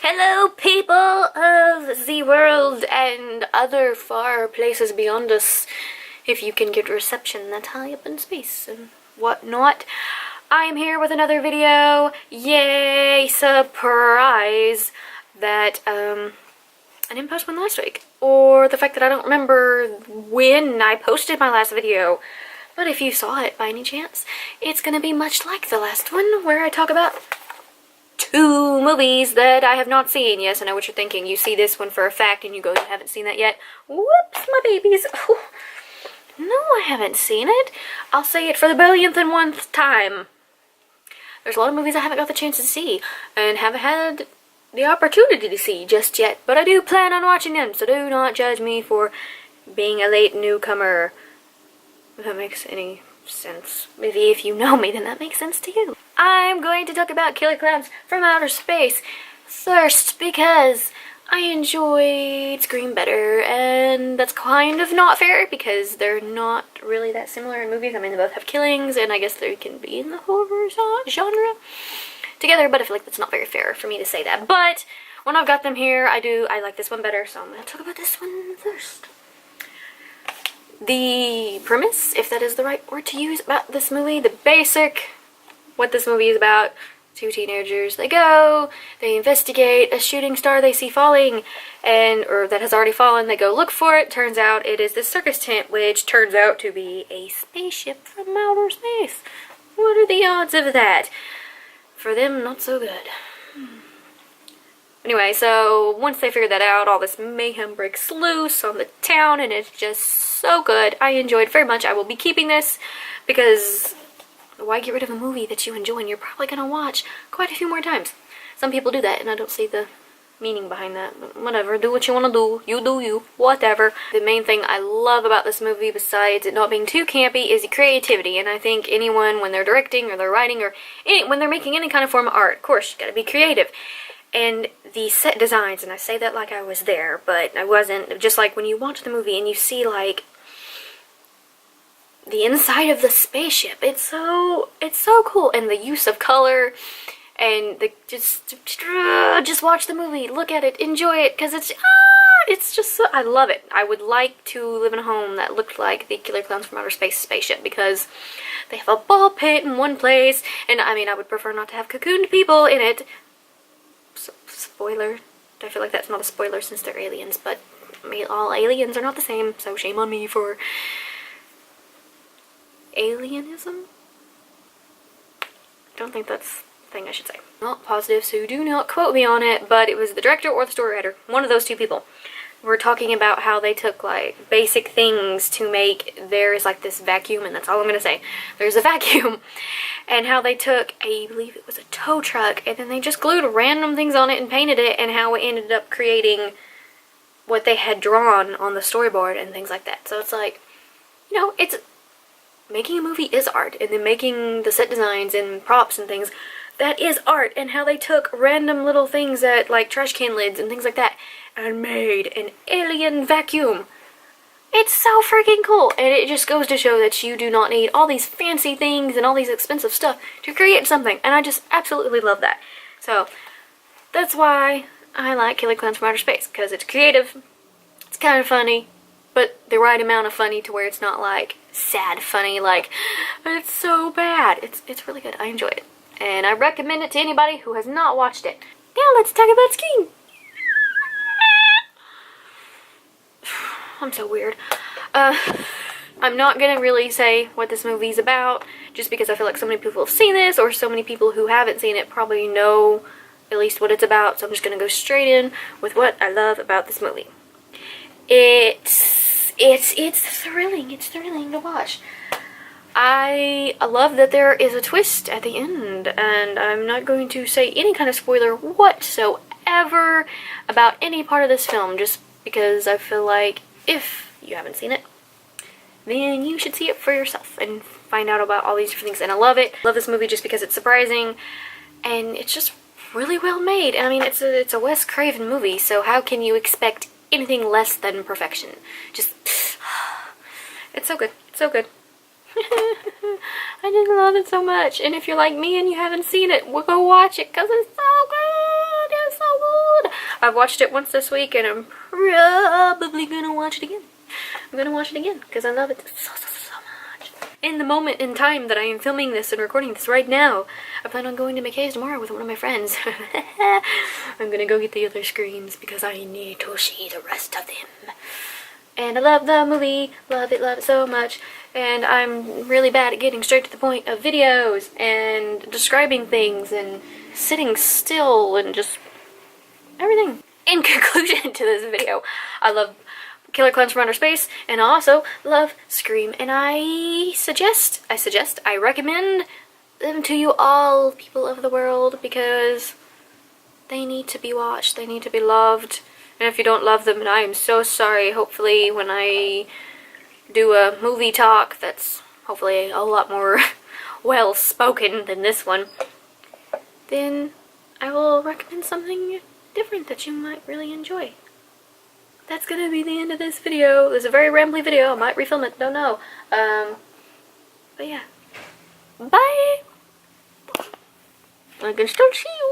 Hello, people of the world and other far places beyond us. If you can get reception that's high up in space and whatnot. I'm here with another video. Yay! Surprise! That, I didn't post one last week. Or the fact that I don't remember when I posted my last video. But if you saw it by any chance, it's gonna be much like the last one where I talk about 2 movies that I have not seen. Yes, I know what you're thinking. You see this one for a fact and you go, you haven't seen that yet. Whoops, my babies. Oh, no, I haven't seen it. I'll say it for the billionth and 1st time. There's a lot of movies I haven't got the chance to see and haven't had the opportunity to see just yet, but I do plan on watching them, so do not judge me for being a late newcomer. If that makes any sense. Maybe if you know me, then that makes sense to you. I'm going to talk about Killer Klowns from Outer Space first because I enjoyed Scream better, and that's kind of not fair because they're not really that similar in movies. I mean, they both have killings, and I guess they can be in the horror genre together, but I feel like that's not very fair for me to say that. But when I've got them here, I like this one better, so I'm going to talk about this one first. The premise, if that is the right word to use about this movie, the basic, what this movie is about: 2 teenagers, they investigate a shooting star they see falling, or that has already fallen. They go look for it. Turns out it is this circus tent, which turns out to be a spaceship from outer space. What are the odds of that? For them, not so good. Anyway, so once they figure that out, all this mayhem breaks loose on the town, and it's just so good. I enjoyed very much. I will be keeping this because why get rid of a movie that you enjoy and you're probably going to watch quite a few more times? Some people do that, and I don't see the meaning behind that. But whatever, do what you want to do. You do you. Whatever. The main thing I love about this movie, besides it not being too campy, is the creativity. And I think anyone, when they're directing or they're writing or when they're making any kind of form of art, of course, you got to be creative. And the set designs, and I say that like I was there, but I wasn't. Just like when you watch the movie and you see like the inside of the spaceship, it's so cool. And the use of color, and the just watch the movie, look at it, enjoy it, because it's just so, I love it. I would like to live in a home that looked like the Killer Klowns from Outer Space spaceship, because they have a ball pit in one place, and I mean, I would prefer not to have cocooned people in it. Spoiler. I feel like that's not a spoiler since they're aliens, but I mean, all aliens are not the same, so shame on me for alienism? I don't think that's the thing I should say. Not positive, so do not quote me on it, but it was the director or the story writer. One of those 2 people. We're talking about how they took like basic things to make, there's like this vacuum, and that's all I'm gonna say. There's a vacuum. And how they took I believe it was a tow truck, and then they just glued random things on it and painted it, and how it ended up creating what they had drawn on the storyboard and things like that. So it's like, you know, it's making a movie is art, and then making the set designs and props and things, that is art. And how they took random little things that like trash can lids and things like that and made an alien vacuum. It's so freaking cool, and it just goes to show that you do not need all these fancy things and all these expensive stuff to create something, and I just absolutely love that. So that's why I like Killer Klowns from Outer Space, because it's creative, it's kind of funny, but the right amount of funny to where it's not like sad funny, like it's so bad. It's really good. I enjoy it, and I recommend it to anybody who has not watched it. Now let's talk about Scream. I'm so weird. I'm not gonna really say what this movie's about, just because I feel like so many people have seen this, or so many people who haven't seen it probably know at least what it's about, so I'm just gonna go straight in with what I love about this movie. It's thrilling. It's thrilling to watch. I love that there is a twist at the end, and I'm not going to say any kind of spoiler whatsoever about any part of this film, just because I feel like if you haven't seen it, then you should see it for yourself and find out about all these different things. And I love it. I love this movie just because it's surprising, and it's just really well made. I mean, it's a Wes Craven movie, so how can you expect anything less than perfection? Just, it's so good. It's so good. I just love it so much. And if you're like me and you haven't seen it, we'll go watch it, because it's so good. It's so good. I've watched it once this week and I'm probably gonna watch it again. I'm gonna watch it again because I love it so much. In the moment in time that I am filming this and recording this right now, I plan on going to McKay's tomorrow with one of my friends. I'm gonna go get the other screens because I need to see the rest of them. And I love the movie, love it so much. And I'm really bad at getting straight to the point of videos and describing things and sitting still and just everything. In conclusion to this video, I love Killer Klowns from Outer Space, and I also love Scream, and I recommend them to you all, people of the world, because they need to be watched, they need to be loved, and if you don't love them, and I am so sorry, hopefully when I do a movie talk that's hopefully a lot more well spoken than this one, then I will recommend something different that you might really enjoy. That's gonna be the end of this video. It's a very rambly video. I might refilm it, don't know. But yeah. Bye! I can still see you.